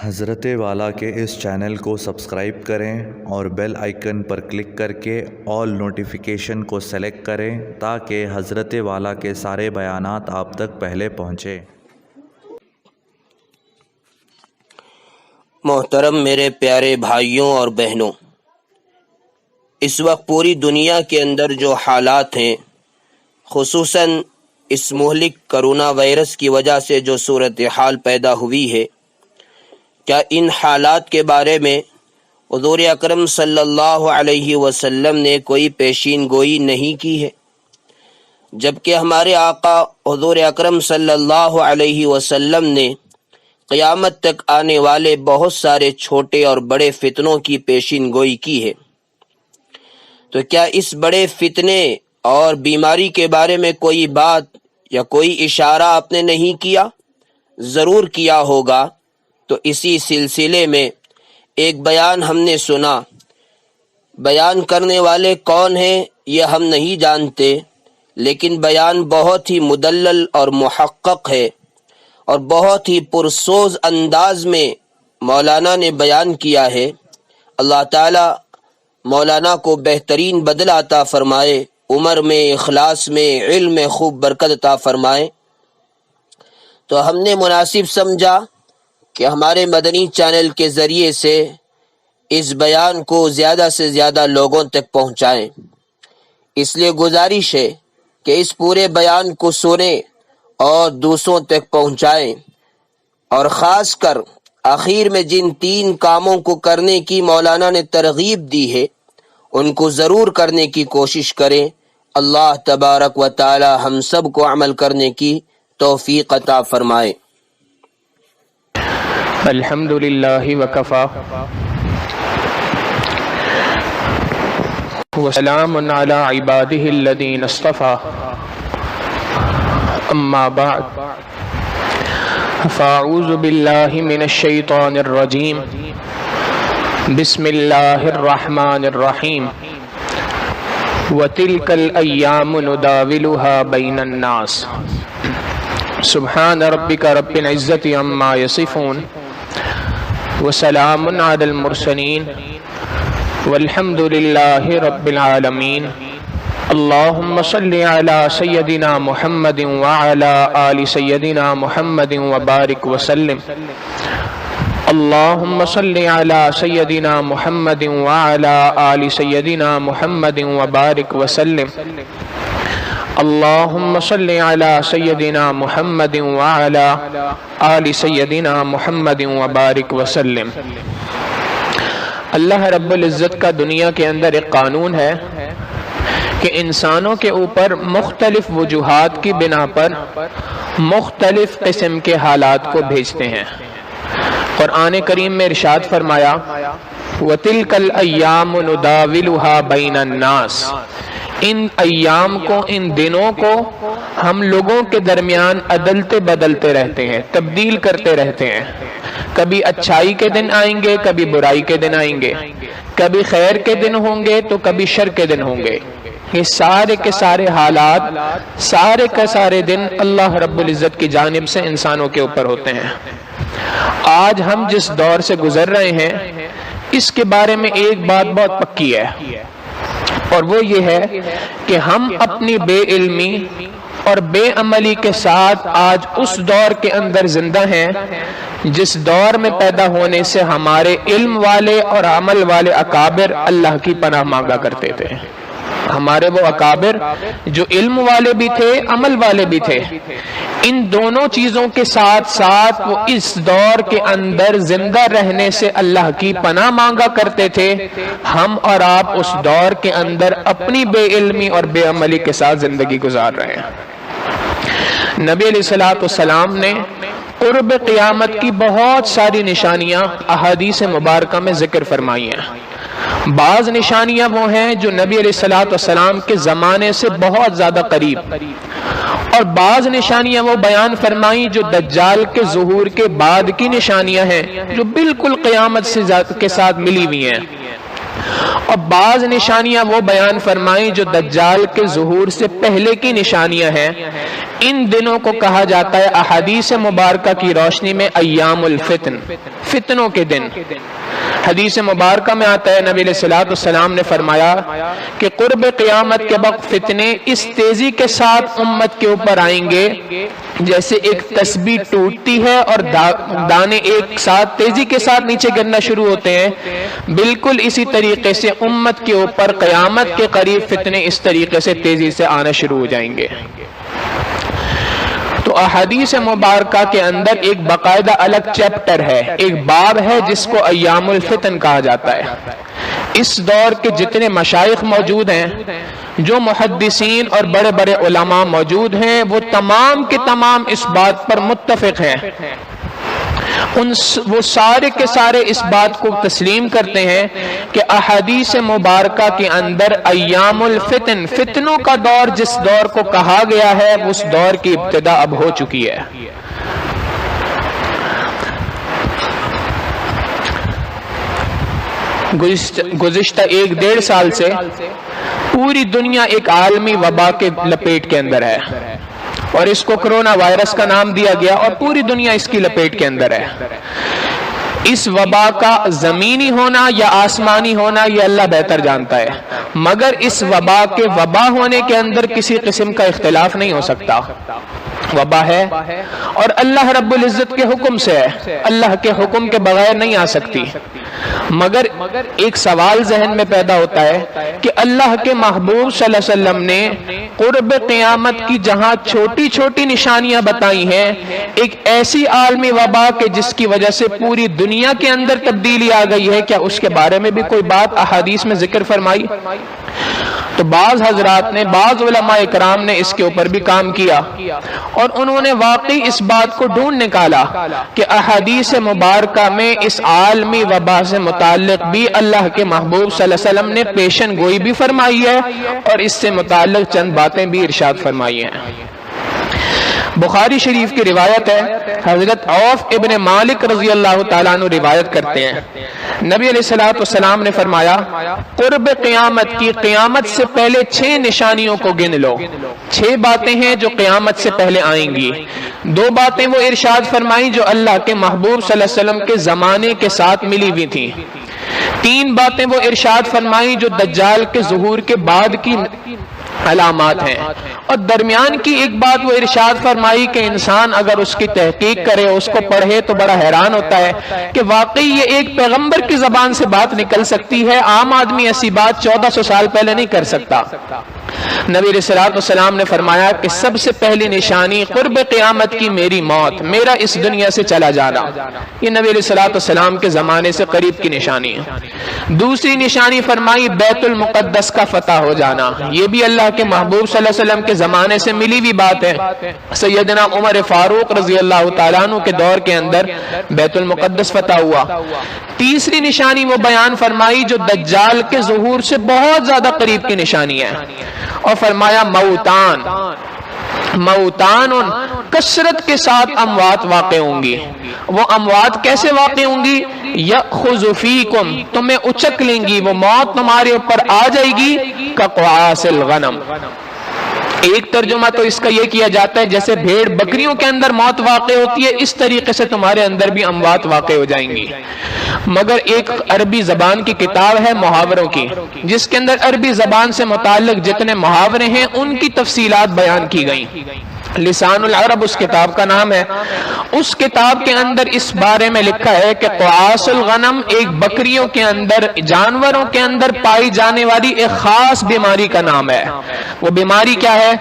حضرت والا کے اس چینل کو سبسکرائب کریں اور بیل آئیکن پر کلک کر کے آل نوٹیفیکیشن کو سلیکٹ کریں تاکہ حضرت والا کے سارے بیانات آپ تک پہلے پہنچیں۔ محترم میرے پیارے بھائیوں اور بہنوں، اس وقت پوری دنیا کے اندر جو حالات ہیں، خصوصاً اس مہلک کرونا وائرس کی وجہ سے جو صورتحال پیدا ہوئی ہے، کیا ان حالات کے بارے میں حضور اکرم صلی اللہ علیہ وسلم نے کوئی پیشین گوئی نہیں کی ہے؟ جبکہ ہمارے آقا حضور اکرم صلی اللہ علیہ وسلم نے قیامت تک آنے والے بہت سارے چھوٹے اور بڑے فتنوں کی پیشین گوئی کی ہے، تو کیا اس بڑے فتنے اور بیماری کے بارے میں کوئی بات یا کوئی اشارہ آپ نے نہیں کیا؟ ضرور کیا ہوگا۔ تو اسی سلسلے میں ایک بیان ہم نے سنا۔ بیان کرنے والے کون ہیں یہ ہم نہیں جانتے، لیکن بیان بہت ہی مدلل اور محقق ہے اور بہت ہی پرسوز انداز میں مولانا نے بیان کیا ہے۔ اللہ تعالی مولانا کو بہترین بدلہ عطا فرمائے، عمر میں، اخلاص میں، علم میں خوب برکت عطا فرمائے۔ تو ہم نے مناسب سمجھا کہ ہمارے مدنی چینل کے ذریعے سے اس بیان کو زیادہ سے زیادہ لوگوں تک پہنچائیں۔ اس لیے گزارش ہے کہ اس پورے بیان کو سنیں اور دوسروں تک پہنچائیں، اور خاص کر آخر میں جن 3 کاموں کو کرنے کی مولانا نے ترغیب دی ہے ان کو ضرور کرنے کی کوشش کریں۔ اللہ تبارک و تعالی ہم سب کو عمل کرنے کی توفیق عطا فرمائے۔ الحمد للہ وکفا وسلام علی عبادہ الذین اصطفی، اما بعد فاعوذ باللہ من الشیطان الرجیم، بسم اللہ الرحمن الرحیم، وتلک الایام نداولها بین الناس، سبحان ربک رب العزة عما یصفون، وسلام علی المرسلین، والحمد للہ رب العالمین۔ اللہم صلی علی سیدنا محمد وعلی آل سیدنا محمد وبارک وسلم۔ اللہم صلی علی سیدنا محمد وعلی آل سیدنا محمد وبارک وسلم۔ اللہم صلی علی سیدنا محمد وعلی آل سیدنا محمد وبارک وسلم۔ اللہ رب العزت کا دنیا کے اندر ایک قانون ہے کہ انسانوں کے اوپر مختلف وجوہات کی بنا پر مختلف قسم کے حالات کو بھیجتے ہیں۔ قرآن کریم میں ارشاد فرمایا، وَتِلْكَ الْأَيَّامُ نُدَاوِلُهَا بَيْنَ النَّاسِ، ان ایام کو، ان دنوں کو ہم لوگوں کے درمیان عدلتے بدلتے رہتے ہیں، تبدیل کرتے رہتے ہیں۔ کبھی اچھائی کے دن آئیں گے، کبھی برائی کے دن آئیں گے، کبھی خیر کے دن ہوں گے تو کبھی شر کے دن ہوں گے۔ یہ سارے کے سارے حالات، سارے کے سارے دن اللہ رب العزت کی جانب سے انسانوں کے اوپر ہوتے ہیں۔ آج ہم جس دور سے گزر رہے ہیں اس کے بارے میں ایک بات بہت پکی ہے، اور وہ یہ ہے کہ ہم اپنی بے علمی اور بے عملی کے ساتھ آج اس دور کے اندر زندہ ہیں جس دور میں پیدا ہونے سے ہمارے علم والے اور عمل والے اکابر اللہ کی پناہ مانگا کرتے تھے۔ ہمارے وہ اکابر جو علم والے بھی تھے، عمل والے بھی تھے، ان دونوں چیزوں کے ساتھ ساتھ وہ اس دور کے اندر زندہ رہنے سے اللہ کی پناہ مانگا کرتے تھے۔ ہم اور آپ اس دور کے اندر اپنی بے علمی اور بے عملی کے ساتھ زندگی گزار رہے ہیں۔ نبی علیہ السلام نے قرب قیامت کی بہت ساری نشانیاں احادیث مبارکہ میں ذکر فرمائی ہیں۔ بعض نشانیاں وہ ہیں جو نبی علیہ السلام کے زمانے سے بہت زیادہ قریب، اور بعض نشانیاں وہ بیان فرمائی جو دجال کے ظہور کے بعد کی نشانیاں ہیں، جو بالکل قیامت کے ساتھ ملی ہوئی ہیں۔ اور بعض نشانیاں وہ بیان فرمائیں جو دجال کے ظہور سے پہلے کی نشانیاں ہیں. ان دنوں کو کہا جاتا ہے احادیث مبارکہ کی روشنی میں ایام الفتن، فتنوں کے دن. حدیث مبارکہ میں آتا ہے نبی علیہ الصلوۃ والسلام نے فرمایا کہ قرب قیامت کے وقت فتنے اس تیزی کے ساتھ امت کے اوپر آئیں گے جیسے ایک تسبیح ٹوٹتی ہے اور دانے ایک ساتھ تیزی کے ساتھ نیچے گرنا شروع ہوتے ہیں. بالکل اسی طریقے سے امت کے اوپر قیامت کے قریب فتنے اس طریقے سے تیزی سے آنا شروع ہو جائیں گے. تو احادیث مبارکہ کے اندر ایک باقاعدہ الگ چیپٹر ہے، ایک باب ہے جس کو ایام الفتن کہا جاتا ہے. اس دور کے جتنے مشائخ موجود ہیں، جو محدثین اور بڑے بڑے علماء موجود ہیں، وہ تمام کے تمام اس بات پر متفق ہیں. وہ سارے کے سارے اس بات کو تسلیم کرتے ہیں کہ احادیث مبارکہ کے اندر ایام الفتن، فتنوں کا دور جس دور کو کہا گیا ہے، اس دور کی ابتدا اب ہو چکی ہے. گزشتہ 1-1.5 سال سے پوری دنیا ایک عالمی وبا کے لپیٹ کے اندر ہے، اور اس کو کرونا وائرس کا نام دیا گیا، اور پوری دنیا اس کی لپیٹ کے اندر ہے. اس وبا کا زمینی ہونا یا آسمانی ہونا یہ اللہ بہتر جانتا ہے، مگر اس وبا کے وبا ہونے کے اندر کسی قسم کا اختلاف نہیں ہو سکتا. وبا ہے اور اللہ رب العزت کے حکم سے ہے، اللہ کے حکم کے بغیر نہیں آ سکتی. مگر ایک سوال ذہن میں پیدا ہوتا ہے کہ اللہ کے محبوب صلی اللہ علیہ وسلم نے قرب قیامت کی جہاں چھوٹی چھوٹی نشانیاں بتائی ہیں، ایک ایسی عالمی وبا کہ جس کی وجہ سے پوری دنیا کے اندر تبدیلی آ گئی ہے، کیا اس کے بارے میں بھی کوئی بات احادیث میں ذکر فرمائی؟ تو بعض حضرات نے، بعض علماء اکرام نے اس کے اوپر بھی کام کیا، اور انہوں نے واقعی اس بات کو ڈھونڈ نکالا کہ احادیث مبارکہ میں اس عالمی وبا سے متعلق بھی اللہ کے محبوب صلی اللہ علیہ وسلم نے پیشن گوئی بھی فرمائی ہے، اور اس سے متعلق چند باتیں بھی ارشاد فرمائی ہیں. بخاری شریف کی روایت ہے، حضرت عوف ابن مالک رضی اللہ تعالیٰ عنہ روایت کرتے ہیں، نبی علیہ الصلوۃ والسلام نے فرمایا قرب قیامت کی، قیامت سے پہلے 6 نشانیوں کو گن لو. 6 باتیں ہیں جو قیامت سے پہلے آئیں گی. 2 باتیں وہ ارشاد فرمائیں جو اللہ کے محبوب صلی اللہ علیہ وسلم کے زمانے کے ساتھ ملی ہوئی تھیں. 3 باتیں وہ ارشاد فرمائیں جو دجال کے ظہور کے بعد کی علامات ہیں، اور درمیان کی ایک بات وہ ارشاد فرمائی کہ انسان اگر اس کی تحقیق کرے، اس کو پڑھے تو بڑا حیران ہوتا ہے کہ واقعی یہ ایک پیغمبر کی زبان سے بات نکل سکتی ہے، عام آدمی ایسی بات 1400 سال پہلے نہیں کر سکتا. نبی علیہ الصلوۃ والسلام نے فرمایا کہ سب سے پہلی نشانی قرب قیامت کی میری موت، میرا اس دنیا سے چلا جانا. یہ نبی علیہ الصلوۃ والسلام کے زمانے سے قریب کی نشانی ہے. دوسری نشانی فرمائی بیت المقدس کا فتح ہو جانا، یہ بھی اللہ کے محبوب صلی اللہ علیہ وسلم کے زمانے سے ملی ہوئی بات ہے. سیدنا عمر فاروق رضی اللہ تعالیٰ عنہ کے دور کے اندر بیت المقدس فتح ہوا. تیسری نشانی وہ بیان فرمائی جو دجال کے ظہور سے بہت زیادہ قریب کی نشانی ہے، اور فرمایا موتان کثرت کے ساتھ اموات واقع ہوں گی. وہ اموات کیسے واقع ہوں گی؟ یأخذ فیکم، تمہیں اچک لیں گی، وہ موت تمہارے اوپر آ جائے گی کقعاص الغنم. ایک ترجمہ تو اس کا یہ کیا جاتا ہے جیسے بھیڑ بکریوں کے اندر موت واقع ہوتی ہے، اس طریقے سے تمہارے اندر بھی اموات واقع ہو جائیں گی. مگر ایک عربی زبان کی کتاب ہے محاوروں کی، جس کے اندر عربی زبان سے متعلق جتنے محاورے ہیں ان کی تفصیلات بیان کی گئیں. لسان العرب اس کتاب کا نام ہے. اس کتاب کے اندر اس بارے میں لکھا ہے کہ قعاص الغنم ایک بکریوں کے اندر، جانوروں کے اندر پائی جانے والی ایک خاص بیماری کا نام ہے. وہ بیماری کیا ہے؟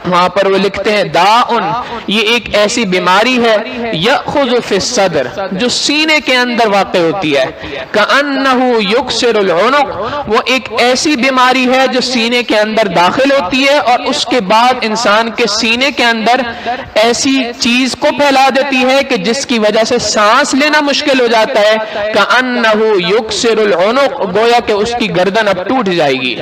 وہاں پر وہ لکھتے ہیں داءن، یہ ایک ایسی بیماری ہے یأخذ فی الصدر، جو سینے کے اندر واقع ہوتی ہے. کأنہ یکسر العنق، وہ ایک ایسی بیماری ہے جو سینے کے اندر داخل ہوتی ہے اور اس کے بعد انسان کے سینے کے اندر ایسی چیز کو پھیلا دیتی ہے کہ جس کی وجہ سے سانس لینا مشکل ہو جاتا ہے. کأنہ یکسر العنق، گویا کہ اس کی گردن اب ٹوٹ جائے گی.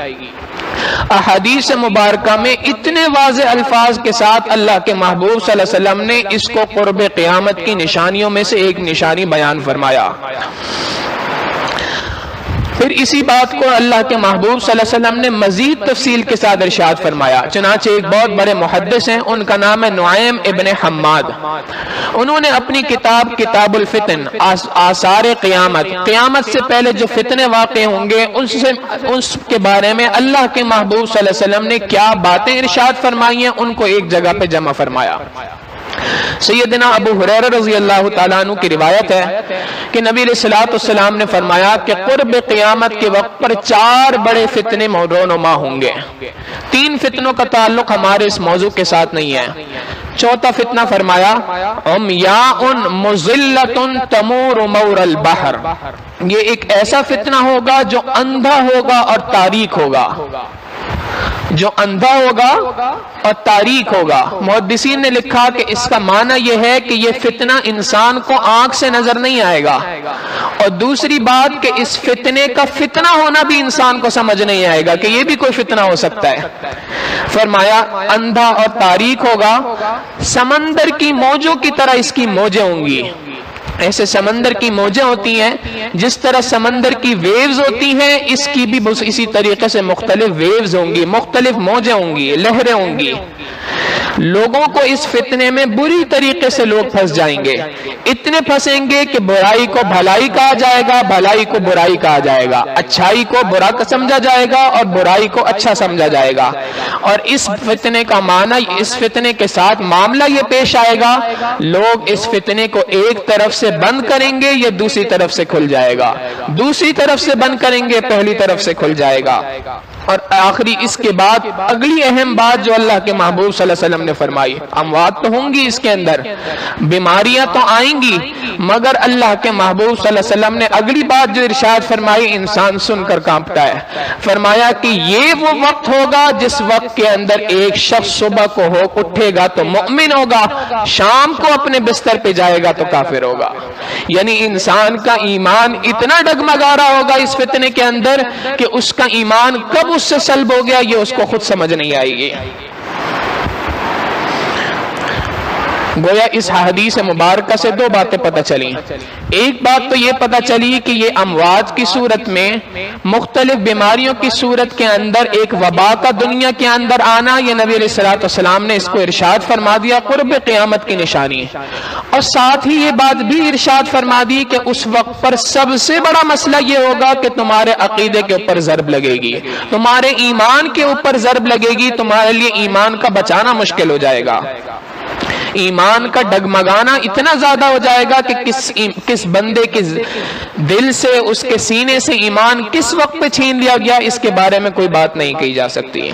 احادیث مبارکہ میں اتنے واضح الفاظ کے ساتھ اللہ کے محبوب صلی اللہ علیہ وسلم نے اس کو قرب قیامت کی نشانیوں میں سے ایک نشانی بیان فرمایا. پھر اسی بات کو اللہ کے محبوب صلی اللہ علیہ وسلم نے مزید تفصیل کے ساتھ ارشاد فرمایا. چنانچہ ایک بہت بڑے محدث ہیں، ان کا نام ہے نعیم ابن حماد. انہوں نے اپنی کتاب کتاب الفتن، آثار قیامت، قیامت سے پہلے جو فتنے واقع ہوں گے اس کے بارے میں اللہ کے محبوب صلی اللہ علیہ وسلم نے کیا باتیں ارشاد فرمائی ہیں ان کو ایک جگہ پہ جمع فرمایا. سیدنا ابو ہریرہ رضی اللہ تعالیٰ عنہ کی روایت ہے کہ نبی علیہ الصلوۃ والسلام نے فرمایا کہ قرب قیامت کے وقت پر 4 بڑے فتنے رونما ہوں گے. 3 فتنوں کا تعلق ہمارے اس موضوع کے ساتھ نہیں ہے. چوتھا فتنہ فرمایا عمیاء مضلۃ تمور مور البحر، یہ ایک ایسا فتنہ ہوگا جو اندھا ہوگا اور تاریک ہوگا، جو اندھا ہوگا اور تاریک ہوگا. محدثین نے لکھا کہ اس کا معنی یہ ہے کہ یہ فتنہ انسان کو آنکھ سے نظر نہیں آئے گا، اور دوسری بات کہ اس فتنے کا فتنہ ہونا بھی انسان کو سمجھ نہیں آئے گا کہ یہ بھی کوئی فتنہ ہو سکتا ہے. فرمایا اندھا اور تاریک ہوگا، سمندر کی موجوں کی طرح اس کی موجیں ہوں گی. ایسے سمندر کی موجیں ہوتی ہیں، جس طرح سمندر کی ویوز ہوتی ہیں، اس کی بھی اسی طریقے سے مختلف ویوز ہوں گی، مختلف موجیں ہوں گی، لہریں ہوں گی. لوگوں کو اس فتنے میں بری طریقے سے لوگ پھنس جائیں گے. اتنے پھنسیں گے کہ برائی کو بھلائی کہا جائے گا، بھلائی کو برائی کہا جائے گا، اچھائی کو برا سمجھا جائے گا اور برائی کو اچھا سمجھا جائے گا. اور اس فتنے کا معنی، اس فتنے کے ساتھ معاملہ یہ پیش آئے گا، لوگ اس فتنے کو ایک طرف سے بند کریں گے، یہ دوسری طرف سے کھل جائے گا، دوسری طرف سے بند کریں گے، پہلی طرف سے کھل جائے گا. اور آخری اس کے بعد اگلی اہم بات جو اللہ کے محبوب صلی اللہ علیہ وسلم نے فرمائی، اموات تو ہوں گی اس کے اندر، بیماریاں تو آئیں گی، مگر اللہ کے محبوب صلی اللہ علیہ وسلم نے اگلی بات جو ارشاد فرمائی انسان سن کر کانپتا ہے. فرمایا کہ یہ وہ وقت ہوگا جس وقت کے اندر ایک شخص صبح کو اٹھے گا تو مؤمن ہوگا، شام کو اپنے بستر پہ جائے گا تو کافر ہوگا. یعنی انسان کا ایمان اتنا ڈگمگا رہا ہوگا اس فتنے کے اندر کہ اس کا ایمان کب اس سے سلب ہو گیا یہ اس کو خود سمجھ نہیں آئے گی. گویا اس حدیث مبارکہ سے 2 باتیں پتہ چلی. ایک بات تو یہ پتہ چلی کہ یہ اموات کی صورت میں، مختلف بیماریوں کی صورت کے اندر ایک وبا کا دنیا کے اندر آنا، یہ نبی علیہ الصلوۃ والسلام نے اس کو ارشاد فرما دیا قرب قیامت کی نشانی ہے. اور ساتھ ہی یہ بات بھی ارشاد فرما دی کہ اس وقت پر سب سے بڑا مسئلہ یہ ہوگا کہ تمہارے عقیدے کے اوپر ضرب لگے گی، تمہارے ایمان کے اوپر ضرب لگے گی، تمہارے لیے ایمان کا بچانا مشکل ہو جائے گا. ایمان کا ڈگمگانا اتنا زیادہ ہو جائے گا کہ کس بندے کے دل سے، اس کے سینے سے ایمان کس وقت پہ چھین لیا گیا اس کے بارے میں کوئی بات نہیں کہی جا سکتی.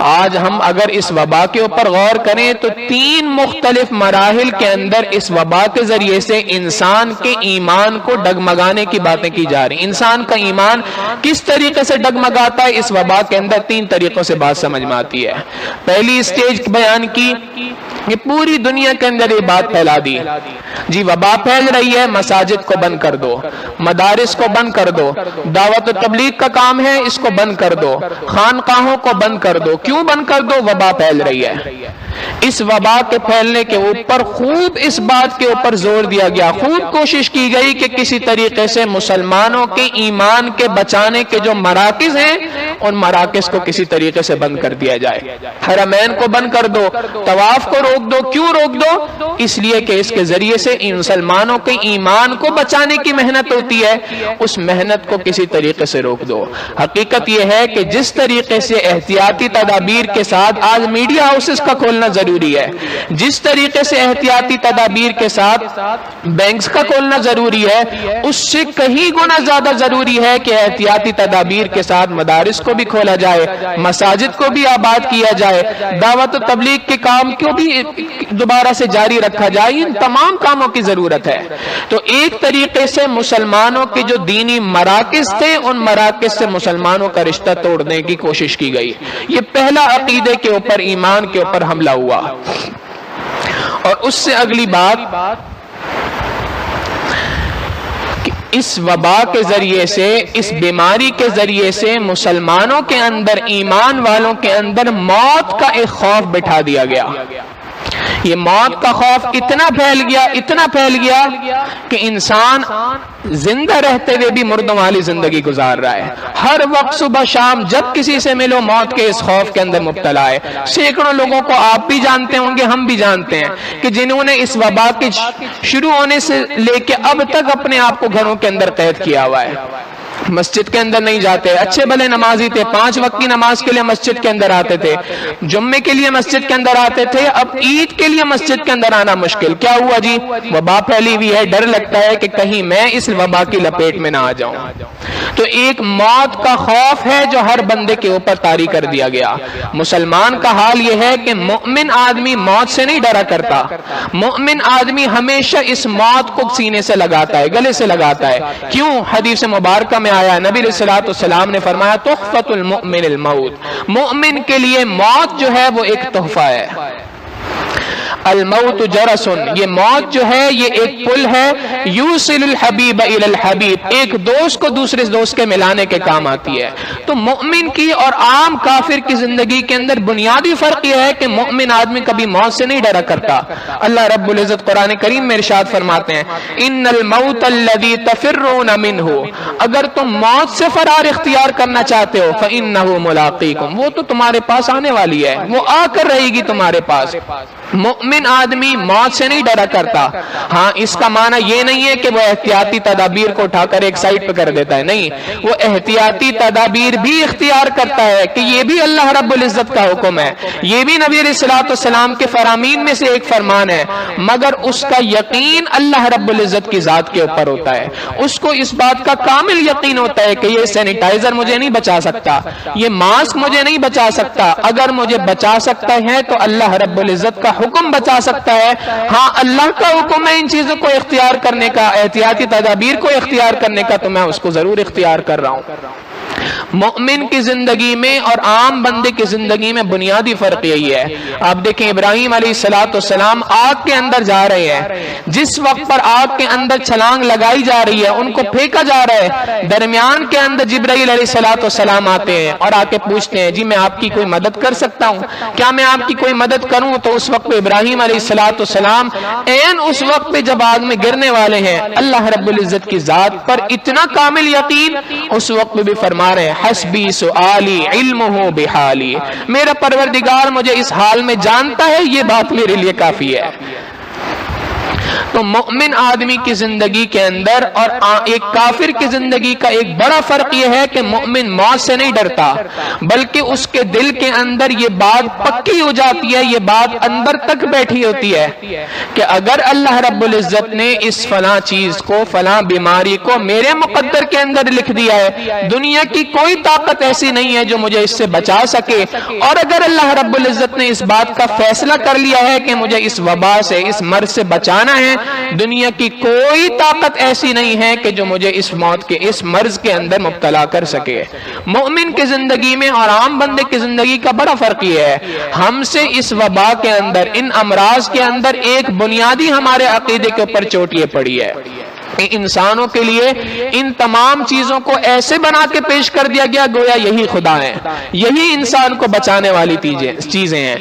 آج ہم اگر اس وبا کے اوپر غور کریں تو 3 مختلف مراحل کے اندر اس وبا کے ذریعے سے انسان کے ایمان کو ڈگمگانے کی باتیں کی جا رہی ہیں. انسان کا ایمان کس طریقے سے ڈگمگاتا ہے اس وبا کے اندر 3 طریقوں سے بات سمجھ میں آتی ہے. پہلی اسٹیج بیان کی کہ پوری دنیا کے اندر یہ بات پھیلا دی، جی وبا پھیل رہی ہے، مساجد کو بند کر دو، مدارس کو بند کر دو، دعوت و تبلیغ کا کام ہے اس کو بند کر دو، خانقاہوں کو بند کر دو. کیوں بند کر دو؟ وبا پھیل رہی ہے. اس وبا کے پھیلنے کے اوپر خوب اس بات کے اوپر زور دیا گیا، خوب کوشش کی گئی کہ کسی طریقے سے مسلمانوں کے ایمان کے بچانے کے جو مراکز ہیں ان مراکز کو کسی طریقے سے بند کر دیا جائے. حرمین کو بند کر دو، طواف کو روک دو. کیوں روک دو؟ اس لیے کہ اس کے ذریعے سے مسلمانوں کے ایمان کو بچانے کی محنت ہوتی ہے، اس محنت کو کسی طریقے سے روک دو. حقیقت یہ ہے کہ جس طریقے سے احتیاطی تدابیر کے ساتھ آج میڈیا ہاؤسز کا کھولنا ضروری ہے، جس طریقے سے احتیاطی تدابیر کے ساتھ بینکس کا کھولنا ضروری ہے، اس سے کہیں گنا زیادہ ضروری ہے کہ احتیاطی تدابیر کے ساتھ مدارس کو بھی کھولا جائے، مساجد کو بھی آباد کیا جائے، دعوت و تبلیغ کے کام کو بھی دوبارہ سے جاری رکھا جائے. ان تمام کاموں کی ضرورت ہے. تو ایک طریقے سے مسلمانوں کے جو دینی مراکز تھے ان مراکز سے مسلمانوں کا رشتہ توڑنے کی کوشش کی گئی. یہ پہلا عقیدے کے اوپر، ایمان کے اوپر حملہ ہوا. اور اس سے اگلی بات کہ اس وبا کے ذریعے سے، اس بیماری کے ذریعے سے مسلمانوں کے اندر، ایمان والوں کے اندر موت کا ایک خوف بٹھا دیا گیا یہ موت کا خوف اتنا پھیل گیا کہ انسان زندہ رہتے ہوئے بھی مردوں والی زندگی گزار رہا ہے. ہر وقت صبح شام جب کسی سے ملو موت کے اس خوف کے اندر مبتلا ہے. سینکڑوں لوگوں کو آپ بھی جانتے ہوں گے, ہم بھی جانتے ہیں کہ جنہوں نے اس وبا کے شروع ہونے سے لے کے اب تک اپنے آپ کو گھروں کے اندر قید کیا ہوا ہے. مسجد کے اندر نہیں جاتے, اچھے بھلے نمازی تھے, 5 وقت کی نماز کے لیے مسجد کے اندر آتے تھے, جمعے کے لیے مسجد کے اندر آتے تھے, اب عید کے لیے مسجد کے اندر آنا مشکل. کیا ہوا جی؟ وبا پھیلی ہوئی ہے, ڈر لگتا ہے کہ کہیں میں اس وبا کی لپیٹ میں نہ آ جاؤں. تو ایک موت کا خوف ہے جو ہر بندے کے اوپر طاری کر دیا گیا. مسلمان کا حال یہ ہے کہ مومن آدمی موت سے نہیں ڈرا کرتا, مومن آدمی ہمیشہ اس موت کو سینے سے لگاتا ہے, گلے سے لگاتا ہے. کیوں؟ حدیث مبارکہ میں آیا, نبی علیہ الصلوۃ والسلام نے فرمایا تحفۃ المؤمن الموت, مومن کے لیے موت جو ہے وہ ایک تحفہ ہے. الموت جرسن, یہ موت جو ہے یہ ایک پل ہے, یوصل الحبیب الی الحبیب, ایک دوست کو دوسرے دوست کے ملانے کے کام آتی ہے. تو مومن کی اور عام کافر کی زندگی کے اندر بنیادی فرق یہ ہے کہ مومن آدمی کبھی موت سے نہیں ڈرا کرتا. اللہ رب العزت قرآن کریم میں ارشاد فرماتے ہیں ان الموت الذی تفرون منہ, اگر تم موت سے فرار اختیار کرنا چاہتے ہو فانہ ملاقیکم, وہ تو تمہارے پاس آنے والی ہے, وہ آ کر رہے گی تمہارے پاس. مومن آدمی موت سے نہیں ڈرا کرتا. ہاں اس کا معنی یہ نہیں ہے کہ وہ احتیاطی تدابیر کو اٹھا کر ایک سائڈ پہ کر دیتا ہے, نہیں, وہ احتیاطی تدابیر بھی اختیار کرتا ہے کہ یہ بھی اللہ رب العزت کا حکم ہے, یہ بھی نبی علیہ الصلوۃ والسلام کے فرامین میں سے ایک فرمان ہے, مگر اس کا یقین اللہ رب العزت کی ذات کے اوپر ہوتا ہے. اس کو اس بات کا کامل یقین ہوتا ہے کہ یہ سینیٹائزر مجھے نہیں بچا سکتا, یہ ماسک مجھے نہیں بچا سکتا, اگر مجھے بچا سکتا ہے تو اللہ رب العزت کا حکم بچا سکتا ہے. ہاں اللہ کا حکم ہے ان چیزوں کو اختیار کرنے کا, احتیاطی تدابیر کو اختیار کرنے کا, تو میں اس کو ضرور اختیار کر رہا ہوں. مومن کی زندگی میں اور عام بندے کی زندگی میں بنیادی فرق یہی ہے. آپ دیکھیں ابراہیم علیہ الصلوۃ والسلام آگ کے اندر جا رہے ہیں, جس وقت پر آگ کے اندر چھلانگ لگائی جا رہی ہے, ان کو پھینکا جا رہا ہے, درمیان کے اندر جبرائیل علیہ الصلوۃ والسلام آتے ہیں اور آ کے پوچھتے ہیں جی میں آپ کی کوئی مدد کر سکتا ہوں, کیا میں آپ کی کوئی مدد کروں؟ تو اس وقت پہ ابراہیم علیہ الصلوۃ والسلام عین اس وقت پہ جب آگ میں گرنے والے ہیں, اللہ رب العزت کی ذات پر اتنا کامل یقین, اس وقت پہ بھی فرما رہے ہیں حسبی سؤالی علمہ بحالی, میرا پروردگار مجھے اس حال میں جانتا ہے, یہ بات میرے لیے کافی ہے. تو مومن آدمی کی زندگی کے اندر اور ایک کافر کی زندگی کا ایک بڑا فرق یہ ہے کہ مومن موت سے نہیں ڈرتا, بلکہ اس کے دل کے اندر یہ بات پکی ہو جاتی ہے, یہ بات اندر تک بیٹھی ہوتی ہے کہ اگر اللہ رب العزت نے اس فلاں چیز کو, فلاں بیماری کو میرے مقدر کے اندر لکھ دیا ہے, دنیا کی کوئی طاقت ایسی نہیں ہے جو مجھے اس سے بچا سکے, اور اگر اللہ رب العزت نے اس بات کا فیصلہ کر لیا ہے کہ مجھے اس وبا سے, اس مرض سے بچانا ہے, دنیا کی کوئی طاقت ایسی نہیں ہے کہ جو مجھے اس موت کے, اس مرض کے اندر مبتلا کر سکے. مومن کی زندگی میں اور عام بندے کی زندگی کا بڑا فرق یہ ہے, ہم سے اس وبا کے اندر, ان امراض کے اندر ایک بنیادی ہمارے عقیدے کے اوپر چوٹ یہ پڑی ہے. انسانوں کے لیے ان تمام چیزوں کو ایسے بنا کے پیش کر دیا گیا گویا یہی خدا ہے, یہی انسان کو بچانے والی چیزیں ہیں.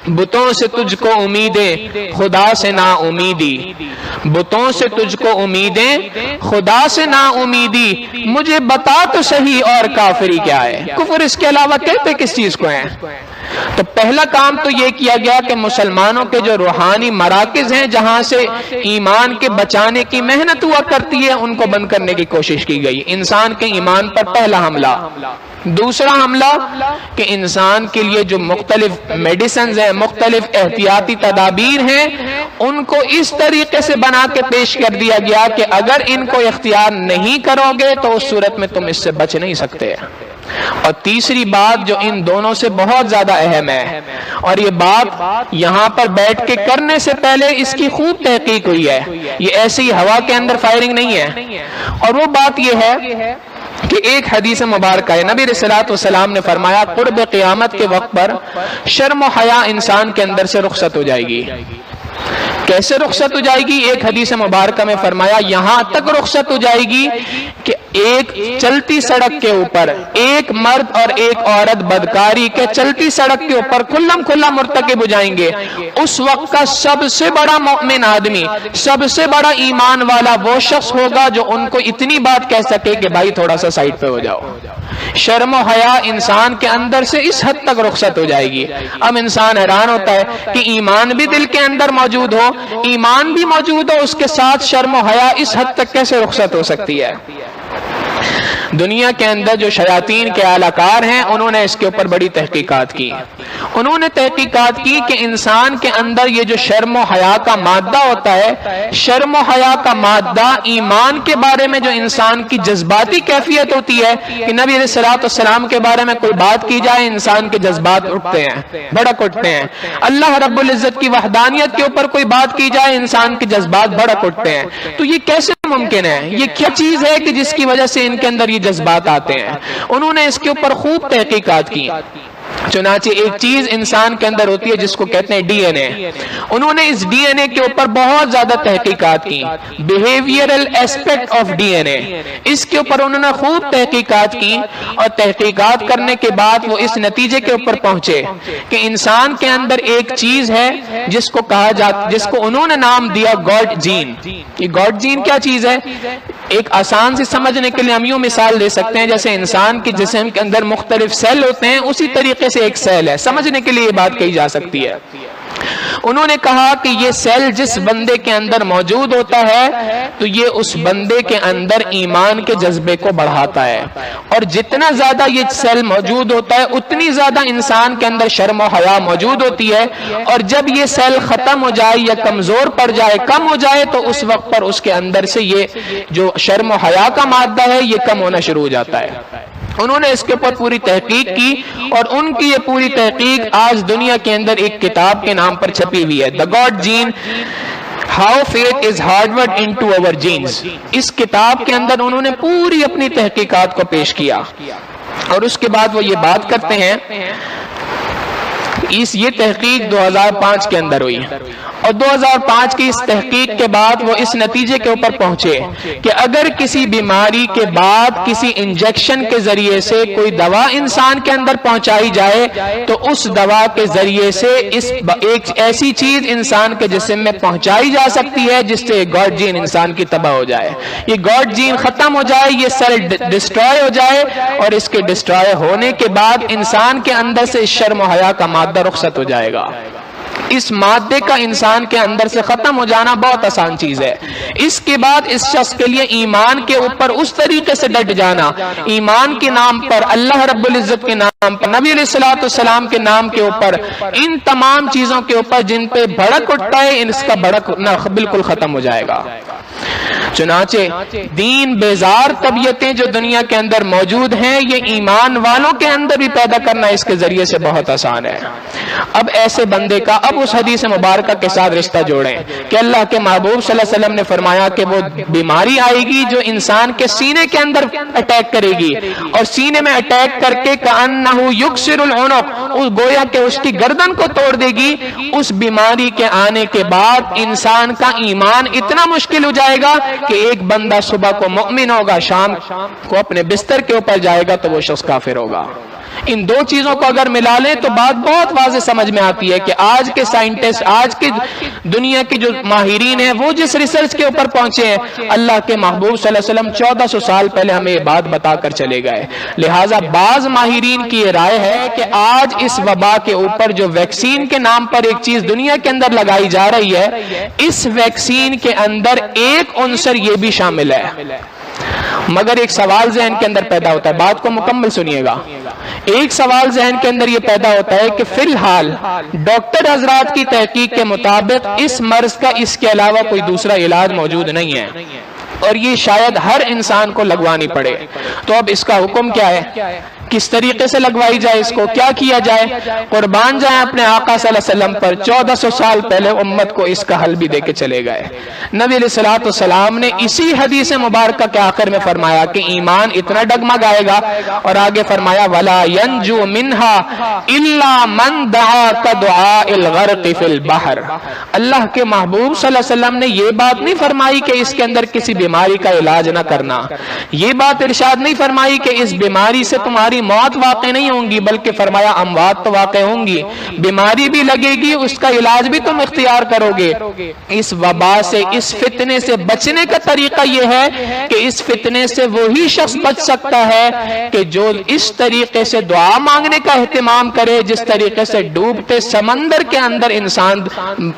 بتوں سے تجھ کو امیدیں خدا سے نا امیدی, بتوں سے تجھ کو امیدیں خدا سے نا امیدی, مجھے بتا تو صحیح اور کافری کیا ہے. کفر اس کے علاوہ کہتے کس چیز کو ہیں؟ تو پہلا کام تو یہ کیا گیا کہ مسلمانوں کے جو روحانی مراکز ہیں جہاں سے ایمان کے بچانے کی محنت ہوا کرتی ہے, ان کو بند کرنے کی کوشش کی گئی. انسان کے ایمان پر پہلا حملہ. دوسرا حملہ کہ انسان کے لیے جو مختلف میڈیسنز ہیں, مختلف احتیاطی تدابیر ہیں, ان کو اس طریقے سے بنا کے پیش کر دیا گیا کہ اگر ان کو اختیار نہیں کرو گے تو اس صورت میں تم اس سے بچ نہیں سکتے. اور تیسری بات جو ان دونوں سے بہت زیادہ اہم ہے, اور یہ بات یہاں پر بیٹھ کے کرنے سے پہلے اس کی خوب تحقیق ہوئی ہے, یہ ایسی ہوا کے اندر فائرنگ نہیں ہے, اور وہ بات یہ ہے کہ ایک حدیث مبارکہ ہے, نبی علیہ الصلوۃ والسلام نے فرمایا قرب قیامت کے وقت پر شرم و حیا انسان کے اندر سے رخصت ہو جائے گی. کیسے رخصت ہو جائے گی؟ ایک حدیث مبارکہ میں فرمایا یہاں تک رخصت ہو جائے گی کہ ایک چلتی سڑک کے اوپر ایک مرد اور ایک عورت بدکاری کے چلتی سڑک کے اوپر کھلم کھلا مرتکب ہو جائیں گے، اس وقت کا سب سے بڑا مومن آدمی، سب سے بڑا ایمان والا وہ شخص ہوگا جو ان کو اتنی بات کہہ سکے کہ بھائی تھوڑا سا سائڈ پہ ہو جاؤ۔ شرم و حیا انسان کے اندر سے اس حد تک رخصت ہو جائے گی۔ اب انسان حیران ہوتا ہے کہ ایمان بھی دل کے اندر موجود ہو، ایمان بھی موجود ہو، اس کے ساتھ شرم و حیا اس حد تک کیسے رخصت ہو سکتی ہے؟ دنیا کے اندر جو شیاطین کے اعلی کار ہیں انہوں نے اس کے اوپر بڑی تحقیقات کی، انہوں نے تحقیقات کی کہ انسان کے اندر یہ جو شرم و حیا کا مادہ ہوتا ہے، شرم و حیا کا مادہ ایمان کے بارے میں جو انسان کی جذباتی کیفیت ہوتی ہے کہ نبی علیہ الصلوۃ والسلام کے بارے میں کوئی بات کی جائے انسان کے جذبات اٹھتے ہیں، بھڑک اٹھتے ہیں، اللہ رب العزت کی وحدانیت کے اوپر کوئی بات کی جائے انسان کے جذبات بھڑک اٹھتے ہیں۔ تو یہ کیسے ممکن ہے؟ یہ کیا چیز ہے کہ جس کی وجہ سے ان کے اندر یہ جذبات آتے ہیں؟ انہوں نے اس کے اوپر خوب تحقیقات کی۔ چنانچہ ایک چیز انسان کے اندر ہوتی ہے جس کو کہتے ہیں ڈی این اے، انہوں نے اس ڈی این اے کے اوپر بہت زیادہ تحقیقات کی، behavioural aspect of D N A, اس کے اوپر انہوں نے خوب تحقیقات کی، اور تحقیقات کرنے کے بعد وہ اس نتیجے کے اوپر پہنچے کہ انسان کے اندر ایک چیز ہے جس کو کہا جاتا، جس کو انہوں نے نام دیا گاڈ جین۔ یہ گاڈ جین کیا چیز ہے؟ ایک آسان سے سمجھنے کے لیے ہم یوں مثال دے سکتے ہیں جیسے انسان کے جسم کے اندر مختلف سیل ہوتے ہیں، اسی طریقے سے ایک سیل ہے، سمجھنے کے لیے یہ بات کہی جا سکتی ہے۔ انہوں نے کہا کہ یہ سیل جس بندے کے اندر موجود ہوتا ہے تو یہ اس بندے کے اندر ایمان کے جذبے کو بڑھاتا ہے، اور جتنا زیادہ یہ سیل موجود ہوتا ہے اتنی زیادہ انسان کے اندر شرم و حیا موجود ہوتی ہے، اور جب یہ سیل ختم ہو جائے یا کمزور پڑ جائے، کم ہو جائے، تو اس وقت پر اس کے اندر سے یہ جو شرم و حیا کا مادہ ہے یہ کم ہونا شروع ہو جاتا ہے۔ انہوں نے اس کے اوپر پوری تحقیق کی، اور ان کی یہ پوری تحقیق آج دنیا کے اندر ایک کتاب کے نام پر چھپی ہوئی ہے، The God Gene How Faith is Hardwired into Our Genes۔ اس کتاب کے اندر انہوں نے پوری اپنی تحقیقات کو پیش کیا، اور اس کے بعد وہ یہ بات کرتے ہیں، یہ تحقیق 2005 کے اندر ہوئی، اور 2005 کی اس تحقیق کے بعد وہ اس نتیجے کے اوپر پہنچے کہ اگر کسی بیماری کے بعد کسی انجیکشن کے ذریعے سے کوئی دوا انسان کے اندر پہنچائی جائے تو اس دوا کے ذریعے سے ایک ایسی چیز انسان کے جسم میں پہنچائی جا سکتی ہے جس سے گاڈ جین انسان کی تباہ ہو جائے، یہ گاڈ جین ختم ہو جائے، یہ سیل ڈسٹرائے ہو جائے، اور اس کے ڈسٹرائے ہونے کے بعد انسان کے اندر سے شرم و حیا کا مادہ رخصت ہو جائے گا۔ اس مادے کا انسان کے اندر سے ختم ہو جانا بہت آسان چیز ہے۔ اس کے بعد اس شخص کے لیے ایمان کے اوپر اس طریقے سے ڈٹ جانا، ایمان کے نام پر، اللہ رب العزت کے نام پر، نبی علیہ الصلوۃ والسلام کے نام کے اوپر، ان تمام چیزوں کے اوپر جن پہ بھڑک اٹھتا ہے اس کا بھڑکنا بالکل ختم ہو جائے گا۔ چنانچہ دین بیزار طبیعتیں جو دنیا کے اندر موجود ہیں یہ ایمان والوں کے اندر بھی پیدا کرنا اس کے ذریعے سے بہت آسان ہے۔ اب ایسے بندے کا اب اس حدیث مبارکہ کے ساتھ رشتہ جوڑیں کہ اللہ کے محبوب صلی اللہ علیہ وسلم نے فرمایا کہ وہ بیماری آئے گی جو انسان کے سینے کے اندر اٹیک کرے گی، اور سینے میں اٹیک کر کے کأنہ یکسر العنق، گویا کہ اس کی گردن کو توڑ دے گی۔ اس بیماری کے آنے کے بعد انسان کا ایمان اتنا مشکل ہو جائے گا کہ ایک بندہ صبح کو مومن ہوگا، شام کو اپنے بستر کے اوپر جائے گا تو وہ شخص کافر ہوگا۔ ان دو چیزوں کو اگر ملا لیں تو بات بہت واضح سمجھ میں آتی ہے کہ آج کے سائنٹسٹ، آج کی دنیا کے جو ماہرین ہیں وہ جس ریسرچ کے اوپر پہنچے ہیں، اللہ کے محبوب صلی اللہ علیہ وسلم 1400 سال پہلے ہمیں یہ بات بتا کر چلے گئے۔ لہٰذا بعض ماہرین کی یہ رائے ہے کہ آج اس وبا کے اوپر جو ویکسین کے نام پر ایک چیز دنیا کے اندر لگائی جا رہی ہے، اس ویکسین کے اندر ایک عنصر یہ بھی شامل ہے۔ مگر ایک سوال ذہن کے اندر پیدا ہوتا ہے، بات کو مکمل سنیے گا۔ ایک سوال ذہن کے اندر یہ پیدا ہوتا ہے کہ فی الحال ڈاکٹر حضرات کی تحقیق کے مطابق اس مرض کا اس کے علاوہ کوئی دوسرا علاج موجود نہیں ہے، اور یہ شاید ہر انسان کو لگوانی پڑے۔ تو اب اس کا حکم کیا ہے؟ کس طریقے سے لگوائی جائے اس کو، کیا کیا جائے؟ قربان جائیں اپنے آقا صلی اللہ علیہ وسلم پر، 1400 سال پہلے امت کو اس کا حل بھی دے کے چلے گئے۔ نبی علیہ الصلوۃ والسلام نے اسی حدیث مبارکہ کے آخر میں فرمایا کہ ایمان اتنا ڈگمگائے گا، اور آگے فرمایا وَلَا يَنْجُو مِنْهَا إِلَّا مَنْ دَعَا كَدُعَاءِ الْغَرْقِ فِي الْبَحْرِ۔ اللہ کے محبوب صلی اللہ علیہ وسلم نے یہ بات نہیں فرمائی کہ اس کے اندر کسی بیماری کا علاج نہ کرنا، یہ بات ارشاد نہیں فرمائی کہ اس بیماری سے تمہاری موت واقع نہیں ہوں گی، بلکہ فرمایا اموات تو واقع ہوں گی، بیماری بھی لگے گی، اس کا علاج بھی تم اختیار کرو گے۔ اس وبا سے، اس فتنے سے بچنے کا طریقہ یہ ہے کہ اس فتنے سے وہی شخص بچ سکتا ہے کہ جو اس طریقے سے دعا مانگنے کا اہتمام کرے جس طریقے سے ڈوبتے سمندر کے اندر انسان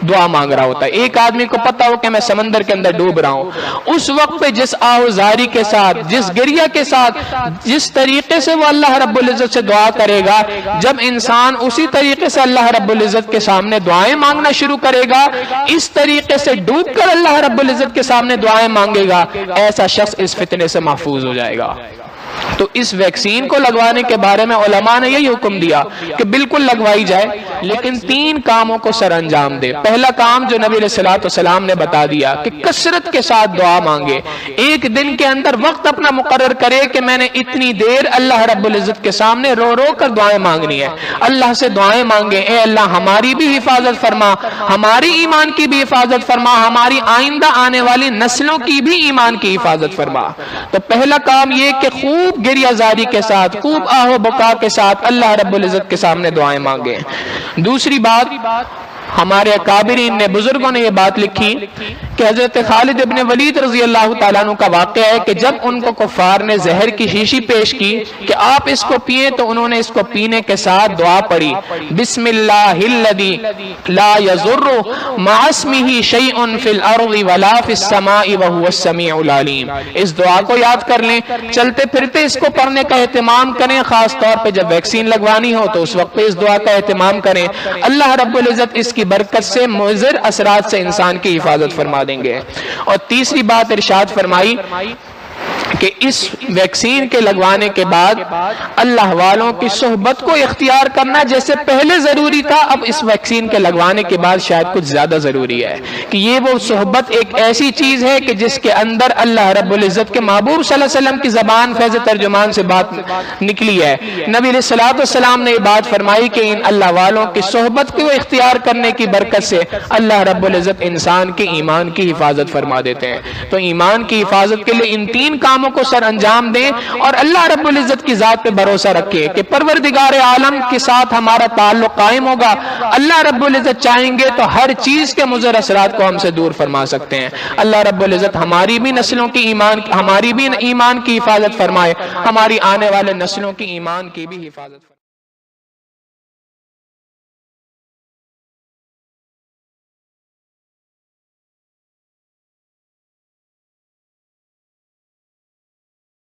دعا مانگ رہا ہوتا ہے۔ ایک آدمی کو پتا ہو کہ میں سمندر کے اندر ڈوب رہا ہوں، اس وقت پہ جس آہوزاری کے ساتھ، جس گریہ کے ساتھ، جس طریقے سے وہ اللہ رب العزت سے دعا کرے گا، جب انسان اسی طریقے سے اللہ رب العزت کے سامنے دعائیں مانگنا شروع کرے گا، اس طریقے سے ڈوب کر اللہ رب العزت کے سامنے دعائیں مانگے گا، ایسا شخص اس فتنے سے محفوظ ہو جائے گا۔ تو اس ویکسین کو لگوانے کے بارے میں علماء نے یہی حکم دیا کہ بالکل لگوائی جائے، لیکن 3 کاموں کو سر انجام دے۔ پہلا کام جو نبی علیہ الصلوۃ والسلام نے بتا دیا کہ کثرت کے ساتھ دعا مانگے، ایک دن کے اندر وقت اپنا مقرر کرے کہ میں نے اتنی دیر اللہ رب العزت کے سامنے رو رو کر دعائیں مانگنی ہے، اللہ سے دعائیں مانگے، اے اللہ ہماری بھی حفاظت فرما، ہماری ایمان کی بھی حفاظت فرما، ہماری آئندہ آنے والی نسلوں کی بھی ایمان کی حفاظت فرما۔ تو پہلا کام یہ کہ خوب گریہ زاری کے ساتھ، خوب آہ و بکا کے ساتھ اللہ رب العزت کے سامنے دعائیں مانگیں۔ دوسری بات، ہمارے اکابرین نے، بزرگوں نے یہ بات لکھی کہ حضرت خالد ابن ولید رضی اللہ تعالیٰ عنہ کا واقعہ ہے کہ جب ان کو کفار نے زہر کی شیشی پیش کی کہ آپ اس کو پیئیں، تو انہوں نے اس کو پینے کے ساتھ دعا پڑھی، بسم اللہ الذی لا یضر مع اسمہ شیء فی الارض ولا فی السماء وہو السمیع العلیم۔ اس دعا کو یاد کر لیں، چلتے پھرتے اس کو پڑھنے کا اہتمام کریں، خاص طور پہ جب ویکسین لگوانی ہو تو اس وقت پہ اس دعا کا اہتمام کریں۔ اللہ رب العزت اس کی برکت سے مضر اثرات سے انسان کی حفاظت فرما دیں گے۔ اور تیسری بات ارشاد فرمائی کہ اس ویکسین کے لگوانے کے بعد اللہ والوں کی صحبت کو اختیار کرنا جیسے پہلے ضروری تھا، اب اس ویکسین کے لگوانے کے بعد شاید کچھ زیادہ ضروری ہے کہ یہ وہ صحبت ایک ایسی چیز ہے کہ جس کے اندر اللہ رب العزت کے محبوب صلی اللہ علیہ وسلم کی زبان فیض ترجمان سے بات نکلی ہے۔ نبی علیہ الصلوۃ والسلام نے یہ بات فرمائی کہ ان اللہ والوں کی صحبت کو اختیار کرنے کی برکت سے اللہ رب العزت انسان کے ایمان کی حفاظت فرما دیتے ہیں۔ تو ایمان کی حفاظت کے لیے ان 3 کاموں کو سر انجام دیں اور اللہ رب العزت کی ذات پہ بھروسہ رکھیں کہ پروردگار عالم کے ساتھ ہمارا تعلق قائم ہوگا۔ اللہ رب العزت چاہیں گے تو ہر چیز کے مضر اثرات کو ہم سے دور فرما سکتے ہیں۔ اللہ رب العزت ہماری بھی نسلوں کی ایمان کی حفاظت فرمائے، ہماری آنے والے نسلوں کی ایمان کی بھی حفاظت فرمائے۔